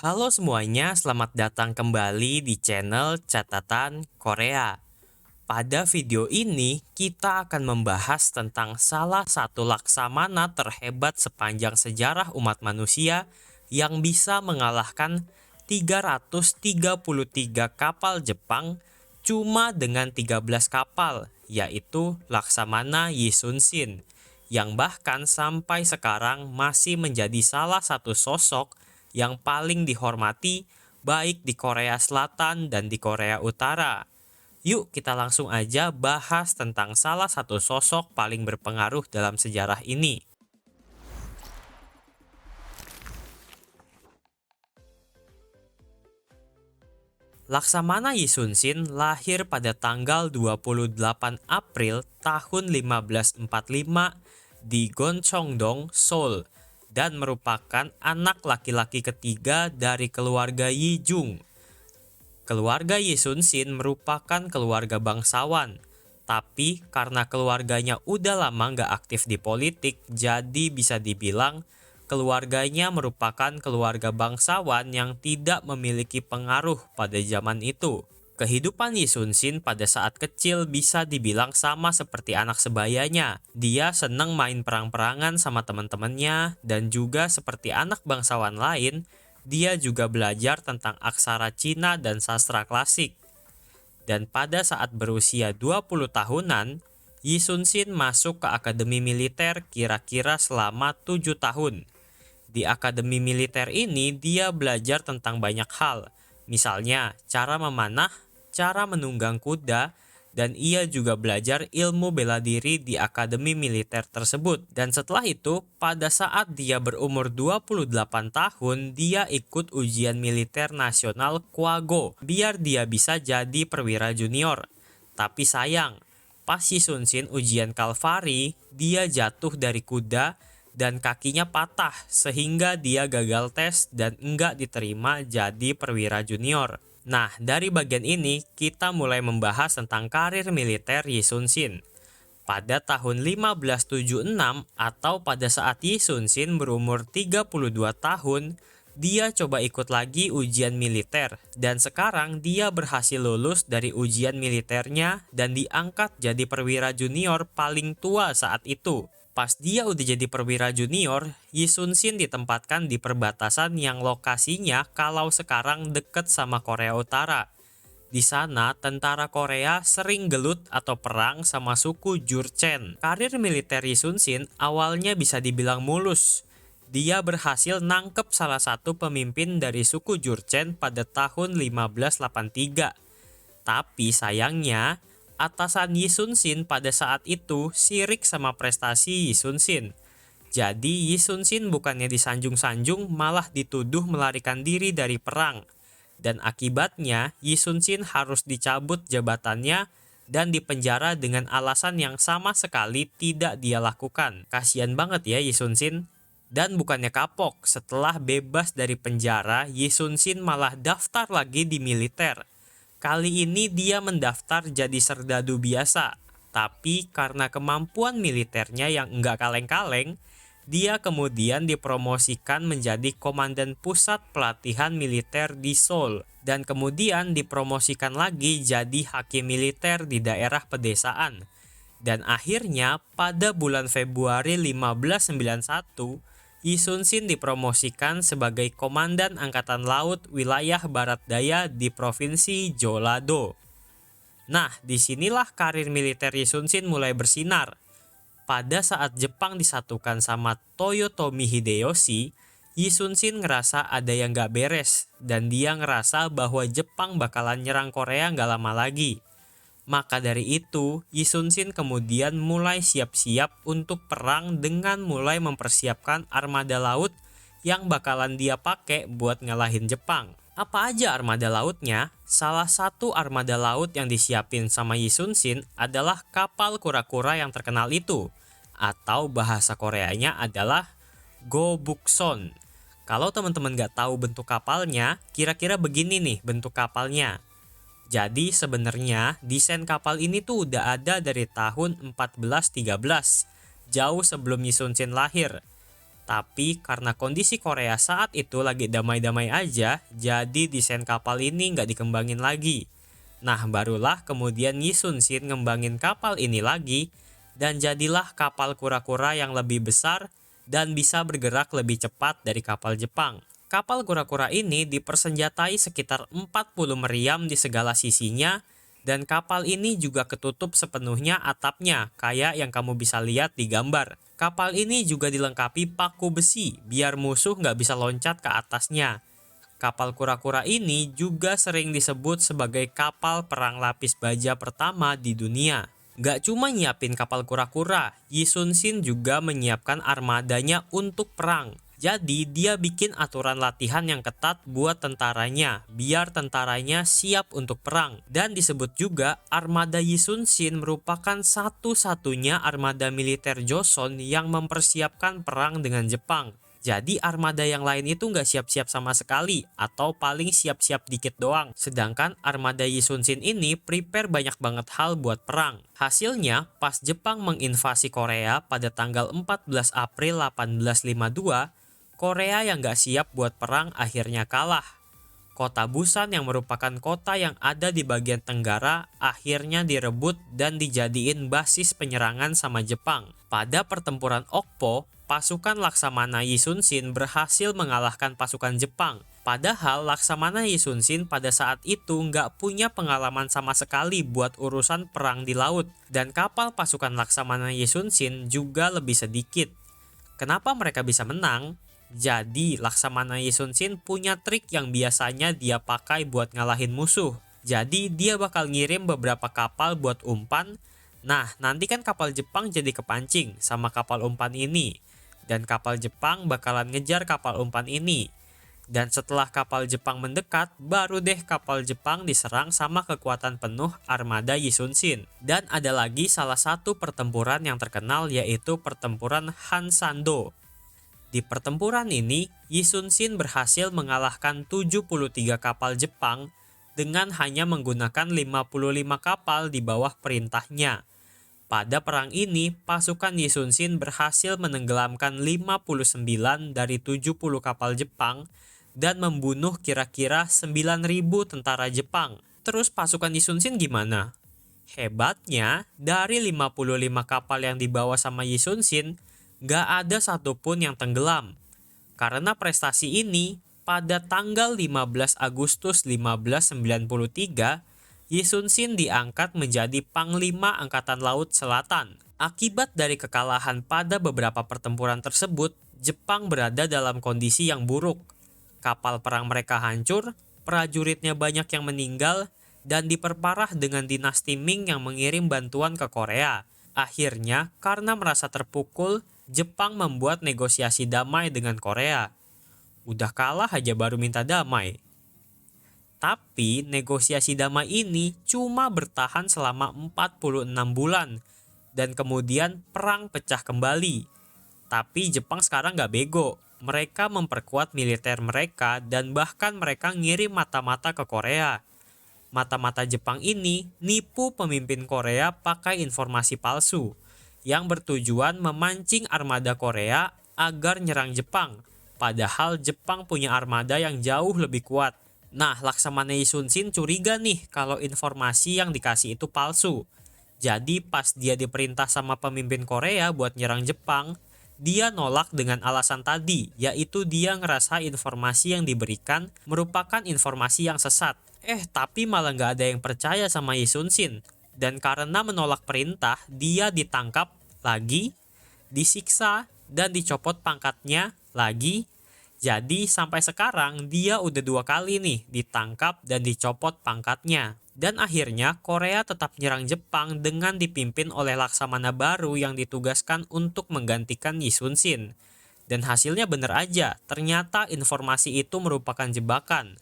Halo semuanya, selamat datang kembali di channel Catatan Korea. Pada video ini, kita akan membahas tentang salah satu laksamana terhebat sepanjang sejarah umat manusia yang bisa mengalahkan 333 kapal Jepang cuma dengan 13 kapal, yaitu Laksamana Yi Sun Sin, yang bahkan sampai sekarang masih menjadi salah satu sosok yang paling dihormati baik di Korea Selatan dan di Korea Utara. Yuk kita langsung aja bahas tentang salah satu sosok paling berpengaruh dalam sejarah ini. Laksamana Yi Sun Sin lahir pada tanggal 28 April tahun 1545 di Goncheongdong, Seoul, dan merupakan anak laki-laki ketiga dari keluarga Yi Jung. Keluarga Yi Sun Sin merupakan keluarga bangsawan, tapi karena keluarganya udah lama nggak aktif di politik, jadi bisa dibilang keluarganya merupakan keluarga bangsawan yang tidak memiliki pengaruh pada zaman itu. Kehidupan Yi Sun Sin pada saat kecil bisa dibilang sama seperti anak sebayanya. Dia seneng main perang-perangan sama teman-temannya, dan juga seperti anak bangsawan lain, dia juga belajar tentang aksara Cina dan sastra klasik. Dan pada saat berusia 20 tahunan, Yi Sun Sin masuk ke akademi militer kira-kira selama 7 tahun. Di akademi militer ini dia belajar tentang banyak hal, misalnya cara memanah, cara menunggang kuda, dan ia juga belajar ilmu bela diri di akademi militer tersebut. Dan setelah itu, pada saat dia berumur 28 tahun, dia ikut ujian militer nasional KWAGO, biar dia bisa jadi perwira junior. Tapi sayang, pas Yi Sun Sin ujian Kalvari, dia jatuh dari kuda dan kakinya patah sehingga dia gagal tes dan enggak diterima jadi perwira junior. Nah, dari bagian ini kita mulai membahas tentang karir militer Yi Sun Sin. Pada tahun 1576 atau pada saat Yi Sun Sin berumur 32 tahun, dia coba ikut lagi ujian militer dan sekarang dia berhasil lulus dari ujian militernya dan diangkat jadi perwira junior paling tua saat itu. Pas dia udah jadi perwira junior, Yi Sun Sin ditempatkan di perbatasan yang lokasinya kalau sekarang deket sama Korea Utara. Di sana, tentara Korea sering gelut atau perang sama suku Jurchen. Karir militer Yi Sun Sin awalnya bisa dibilang mulus. Dia berhasil nangkep salah satu pemimpin dari suku Jurchen pada tahun 1583. Tapi sayangnya, atasan Yi Sun Sin pada saat itu sirik sama prestasi Yi Sun Sin. Jadi Yi Sun Sin bukannya disanjung-sanjung, malah dituduh melarikan diri dari perang. Dan akibatnya Yi Sun Sin harus dicabut jabatannya dan dipenjara dengan alasan yang sama sekali tidak dia lakukan. Kasian banget ya Yi Sun Sin. Dan bukannya kapok, setelah bebas dari penjara, Yi Sun Sin malah daftar lagi di militer. Kali ini dia mendaftar jadi serdadu biasa, tapi karena kemampuan militernya yang enggak kaleng-kaleng, dia kemudian dipromosikan menjadi komandan pusat pelatihan militer di Seoul, dan kemudian dipromosikan lagi jadi hakim militer di daerah pedesaan. Dan akhirnya pada bulan Februari 1591, Yi Sun Sin dipromosikan sebagai Komandan Angkatan Laut Wilayah Barat Daya di Provinsi Jeollado. Nah, disinilah karir militer Yi Sun Sin mulai bersinar. Pada saat Jepang disatukan sama Toyotomi Hideyoshi, Yi Sun Sin ngerasa ada yang gak beres, dan dia ngerasa bahwa Jepang bakalan nyerang Korea gak lama lagi. Maka dari itu, Yi Sun Sin kemudian mulai siap-siap untuk perang dengan mulai mempersiapkan armada laut yang bakalan dia pakai buat ngalahin Jepang. Apa aja armada lautnya? Salah satu armada laut yang disiapin sama Yi Sun Sin adalah kapal kura-kura yang terkenal itu, atau bahasa Koreanya adalah Gobukson. Kalau teman-teman nggak tahu bentuk kapalnya, kira-kira begini nih bentuk kapalnya. Jadi sebenarnya desain kapal ini tuh udah ada dari tahun 1413, jauh sebelum Yi Sun Sin lahir. Tapi karena kondisi Korea saat itu lagi damai-damai aja, jadi desain kapal ini nggak dikembangin lagi. Nah, barulah kemudian Yi Sun-shin ngembangin kapal ini lagi, dan jadilah kapal kura-kura yang lebih besar dan bisa bergerak lebih cepat dari kapal Jepang. Kapal kura-kura ini dipersenjatai sekitar 40 meriam di segala sisinya, dan kapal ini juga ketutup sepenuhnya atapnya, kayak yang kamu bisa lihat di gambar. Kapal ini juga dilengkapi paku besi, biar musuh nggak bisa loncat ke atasnya. Kapal kura-kura ini juga sering disebut sebagai kapal perang lapis baja pertama di dunia. Gak cuma nyiapin kapal kura-kura, Yi Sun-shin juga menyiapkan armadanya untuk perang. Jadi dia bikin aturan latihan yang ketat buat tentaranya, biar tentaranya siap untuk perang. Dan disebut juga armada Yi Sun-shin merupakan satu-satunya armada militer Joseon yang mempersiapkan perang dengan Jepang. Jadi armada yang lain itu nggak siap-siap sama sekali, atau paling siap-siap dikit doang. Sedangkan armada Yi Sun-shin ini prepare banyak banget hal buat perang. Hasilnya, pas Jepang menginvasi Korea pada tanggal 14 April 1852, Korea yang nggak siap buat perang akhirnya kalah. Kota Busan yang merupakan kota yang ada di bagian tenggara akhirnya direbut dan dijadiin basis penyerangan sama Jepang. Pada pertempuran Okpo, pasukan Laksamana Yi Sun-shin berhasil mengalahkan pasukan Jepang. Padahal Laksamana Yi Sun-shin pada saat itu nggak punya pengalaman sama sekali buat urusan perang di laut. Dan kapal pasukan Laksamana Yi Sun-shin juga lebih sedikit. Kenapa mereka bisa menang? Jadi Laksamana Yi Sun-shin punya trik yang biasanya dia pakai buat ngalahin musuh. Jadi dia bakal ngirim beberapa kapal buat umpan. Nah, nanti kan kapal Jepang jadi kepancing sama kapal umpan ini. Dan kapal Jepang bakalan ngejar kapal umpan ini. Dan setelah kapal Jepang mendekat, baru deh kapal Jepang diserang sama kekuatan penuh armada Yi Sun-shin. Dan ada lagi salah satu pertempuran yang terkenal, yaitu pertempuran Hansando. Di pertempuran ini, Yi Sun-shin berhasil mengalahkan 73 kapal Jepang dengan hanya menggunakan 55 kapal di bawah perintahnya. Pada perang ini, pasukan Yi Sun-shin berhasil menenggelamkan 59 dari 70 kapal Jepang dan membunuh kira-kira 9.000 tentara Jepang. Terus pasukan Yi Sun-shin gimana? Hebatnya, dari 55 kapal yang dibawa sama Yi Sun-shin, gak ada satupun yang tenggelam. Karena prestasi ini, pada tanggal 15 Agustus 1593, Yi Sun-shin diangkat menjadi Panglima Angkatan Laut Selatan. Akibat dari kekalahan pada beberapa pertempuran tersebut, Jepang berada dalam kondisi yang buruk. Kapal perang mereka hancur, prajuritnya banyak yang meninggal, dan diperparah dengan dinasti Ming yang mengirim bantuan ke Korea. Akhirnya, karena merasa terpukul, Jepang membuat negosiasi damai dengan Korea. Udah kalah aja baru minta damai. Tapi negosiasi damai ini cuma bertahan selama 46 bulan. Dan kemudian perang pecah kembali. Tapi Jepang sekarang gak bego. Mereka memperkuat militer mereka dan bahkan mereka ngirim mata-mata ke Korea. Mata-mata Jepang ini nipu pemimpin Korea pakai informasi palsu yang bertujuan memancing armada Korea agar nyerang Jepang. Padahal Jepang punya armada yang jauh lebih kuat. Nah, Laksamana Yi Sun-shin curiga nih kalau informasi yang dikasih itu palsu. Jadi pas dia diperintah sama pemimpin Korea buat nyerang Jepang, dia nolak dengan alasan tadi, yaitu dia ngerasa informasi yang diberikan merupakan informasi yang sesat. Tapi malah nggak ada yang percaya sama Yi Sun-shin. Dan karena menolak perintah, dia ditangkap lagi, disiksa, dan dicopot pangkatnya lagi. Jadi sampai sekarang dia udah 2 kali nih ditangkap dan dicopot pangkatnya. Dan akhirnya Korea tetap nyerang Jepang dengan dipimpin oleh Laksamana baru yang ditugaskan untuk menggantikan Yi Sun-shin. Dan hasilnya bener aja, ternyata informasi itu merupakan jebakan.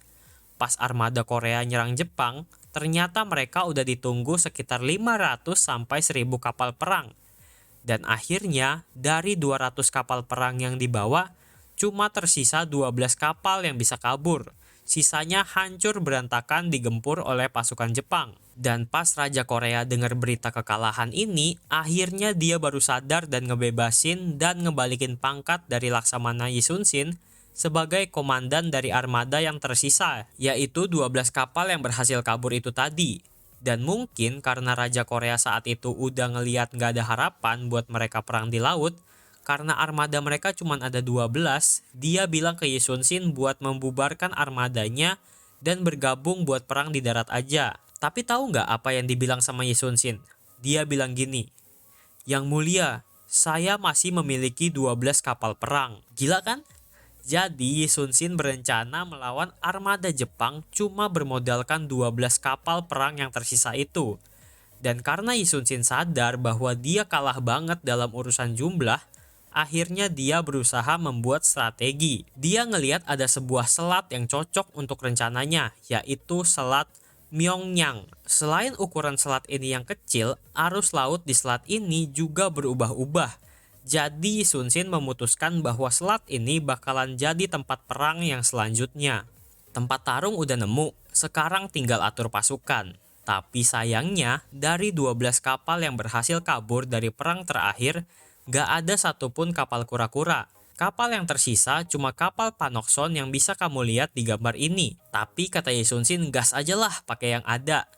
Pas armada Korea nyerang Jepang, ternyata mereka udah ditunggu sekitar 500 sampai 1000 kapal perang. Dan akhirnya dari 200 kapal perang yang dibawa, cuma tersisa 12 kapal yang bisa kabur. Sisanya hancur berantakan digempur oleh pasukan Jepang. Dan pas Raja Korea dengar berita kekalahan ini, akhirnya dia baru sadar dan ngebebasin dan ngebalikin pangkat dari Laksamana Yi Sun-shin sebagai komandan dari armada yang tersisa, yaitu 12 kapal yang berhasil kabur itu tadi. Dan mungkin karena Raja Korea saat itu udah ngeliat gak ada harapan buat mereka perang di laut, karena armada mereka cuma ada 12, dia bilang ke Yi Sun-shin buat membubarkan armadanya dan bergabung buat perang di darat aja. Tapi tahu nggak apa yang dibilang sama Yi Sun-shin? Dia bilang gini, "Yang mulia, saya masih memiliki 12 kapal perang." Gila kan? Jadi Yi Sun-shin berencana melawan armada Jepang cuma bermodalkan 12 kapal perang yang tersisa itu. Dan karena Yi Sun-shin sadar bahwa dia kalah banget dalam urusan jumlah, akhirnya dia berusaha membuat strategi. Dia ngelihat ada sebuah selat yang cocok untuk rencananya, yaitu Selat Myeongyang. Selain ukuran selat ini yang kecil, arus laut di selat ini juga berubah-ubah. Jadi Sun Shin memutuskan bahwa selat ini bakalan jadi tempat perang yang selanjutnya. Tempat tarung udah nemu, sekarang tinggal atur pasukan. Tapi sayangnya, dari 12 kapal yang berhasil kabur dari perang terakhir, gak ada satupun kapal kura-kura. Kapal yang tersisa cuma kapal Panokson yang bisa kamu lihat di gambar ini. Tapi kata Yi Sun-shin, gas aja lah pakai yang ada.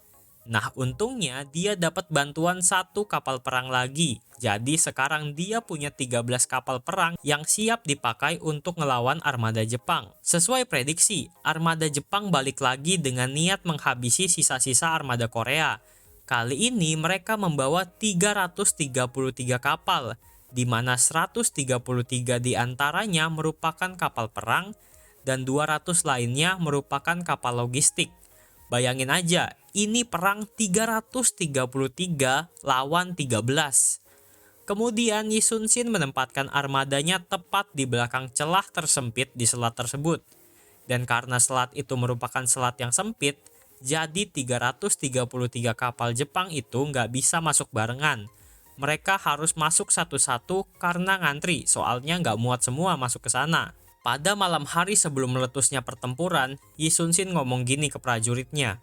Nah untungnya dia dapat bantuan satu kapal perang lagi. Jadi sekarang dia punya 13 kapal perang yang siap dipakai untuk ngelawan armada Jepang. Sesuai prediksi, armada Jepang balik lagi dengan niat menghabisi sisa-sisa armada Korea. Kali ini mereka membawa 333 kapal, di mana 133 diantaranya merupakan kapal perang dan 200 lainnya merupakan kapal logistik. Bayangin aja, ini perang 333 lawan 13. Kemudian Yi Sun-shin menempatkan armadanya tepat di belakang celah tersempit di selat tersebut. Dan karena selat itu merupakan selat yang sempit, jadi 333 kapal Jepang itu nggak bisa masuk barengan. Mereka harus masuk satu-satu karena ngantri, soalnya nggak muat semua masuk ke sana. Pada malam hari sebelum meletusnya pertempuran, Yi Sun-shin ngomong gini ke prajuritnya,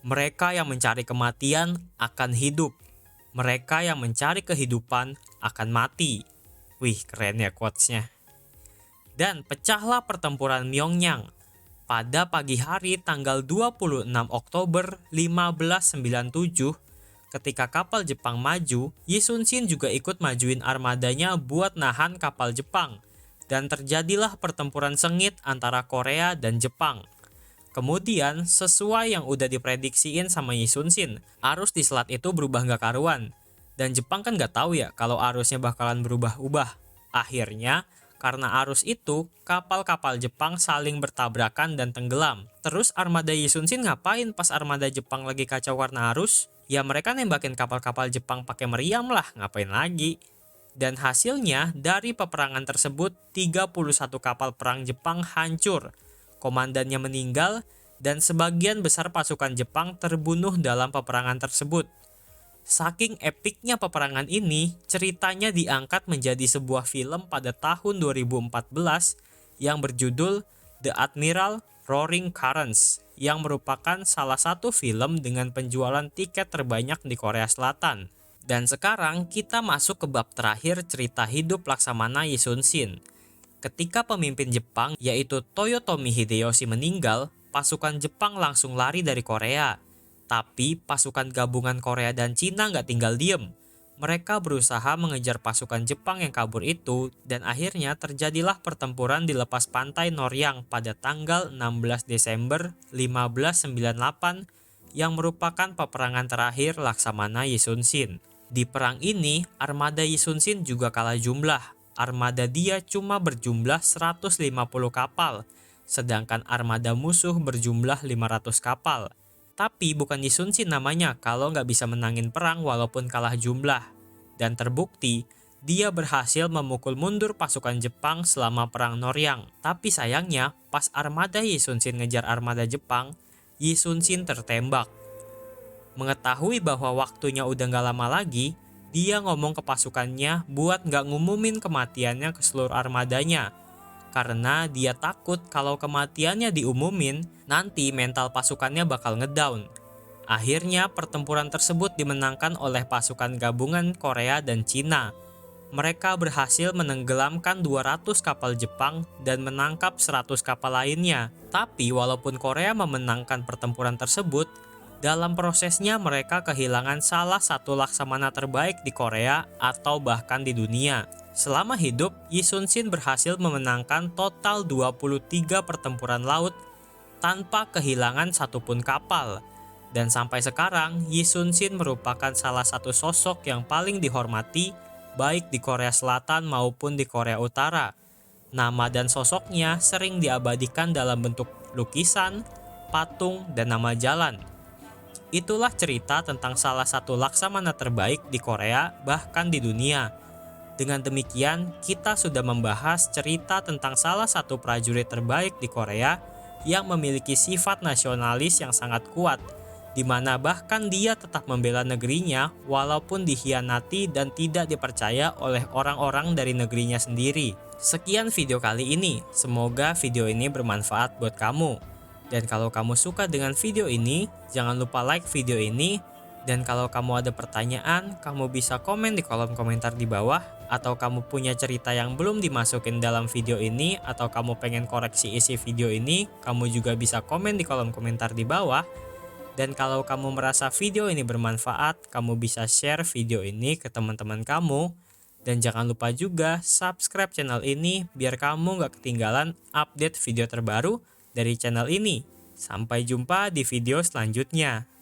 "Mereka yang mencari kematian akan hidup. Mereka yang mencari kehidupan akan mati." Wih, keren ya quotes-nya. Dan pecahlah pertempuran Myeongyang. Pada pagi hari tanggal 26 Oktober 1597, ketika kapal Jepang maju, Yi Sun-shin juga ikut majuin armadanya buat nahan kapal Jepang. Dan terjadilah pertempuran sengit antara Korea dan Jepang. Kemudian, sesuai yang udah diprediksiin sama Yi Sun-shin, arus di selat itu berubah gak karuan. Dan Jepang kan gak tahu ya kalau arusnya bakalan berubah-ubah. Akhirnya, karena arus itu, kapal-kapal Jepang saling bertabrakan dan tenggelam. Terus armada Yi Sun-shin ngapain pas armada Jepang lagi kacau karena arus? Ya mereka nembakin kapal-kapal Jepang pakai meriam lah, ngapain lagi? Dan hasilnya, dari peperangan tersebut, 31 kapal perang Jepang hancur. Komandannya meninggal, dan sebagian besar pasukan Jepang terbunuh dalam peperangan tersebut. Saking epiknya peperangan ini, ceritanya diangkat menjadi sebuah film pada tahun 2014 yang berjudul The Admiral Roaring Currents, yang merupakan salah satu film dengan penjualan tiket terbanyak di Korea Selatan. Dan sekarang kita masuk ke bab terakhir cerita hidup Laksamana Yi Sun-shin. Ketika pemimpin Jepang yaitu Toyotomi Hideyoshi meninggal, pasukan Jepang langsung lari dari Korea. Tapi pasukan gabungan Korea dan Cina nggak tinggal diem. Mereka berusaha mengejar pasukan Jepang yang kabur itu, dan akhirnya terjadilah pertempuran di lepas pantai Noryang pada tanggal 16 Desember 1598 yang merupakan peperangan terakhir Laksamana Yi Sun-shin. Di perang ini, armada Yi Sun-shin juga kalah jumlah. Armada dia cuma berjumlah 150 kapal, sedangkan armada musuh berjumlah 500 kapal. Tapi bukan Yi Sun-shin namanya kalau nggak bisa menangin perang walaupun kalah jumlah. Dan terbukti, dia berhasil memukul mundur pasukan Jepang selama perang Noryang. Tapi sayangnya, pas armada Yi Sun-shin ngejar armada Jepang, Yi Sun-shin tertembak. Mengetahui bahwa waktunya udah nggak lama lagi, dia ngomong ke pasukannya buat nggak ngumumin kematiannya ke seluruh armadanya. Karena dia takut kalau kematiannya diumumin, nanti mental pasukannya bakal ngedown. Akhirnya pertempuran tersebut dimenangkan oleh pasukan gabungan Korea dan Cina. Mereka berhasil menenggelamkan 200 kapal Jepang dan menangkap 100 kapal lainnya. Tapi walaupun Korea memenangkan pertempuran tersebut, dalam prosesnya mereka kehilangan salah satu laksamana terbaik di Korea atau bahkan di dunia. Selama hidup, Yi Sun-shin berhasil memenangkan total 23 pertempuran laut tanpa kehilangan satupun kapal. Dan sampai sekarang, Yi Sun-shin merupakan salah satu sosok yang paling dihormati baik di Korea Selatan maupun di Korea Utara. Nama dan sosoknya sering diabadikan dalam bentuk lukisan, patung, dan nama jalan. Itulah cerita tentang salah satu laksamana terbaik di Korea bahkan di dunia. Dengan demikian, kita sudah membahas cerita tentang salah satu prajurit terbaik di Korea yang memiliki sifat nasionalis yang sangat kuat, di mana bahkan dia tetap membela negerinya walaupun dikhianati dan tidak dipercaya oleh orang-orang dari negerinya sendiri. Sekian video kali ini, semoga video ini bermanfaat buat kamu. Dan kalau kamu suka dengan video ini, jangan lupa like video ini. Dan kalau kamu ada pertanyaan, kamu bisa komen di kolom komentar di bawah. Atau kamu punya cerita yang belum dimasukin dalam video ini, atau kamu pengen koreksi isi video ini, kamu juga bisa komen di kolom komentar di bawah. Dan kalau kamu merasa video ini bermanfaat, kamu bisa share video ini ke teman-teman kamu. Dan jangan lupa juga subscribe channel ini biar kamu gak ketinggalan update video terbaru dari channel ini. Sampai jumpa di video selanjutnya.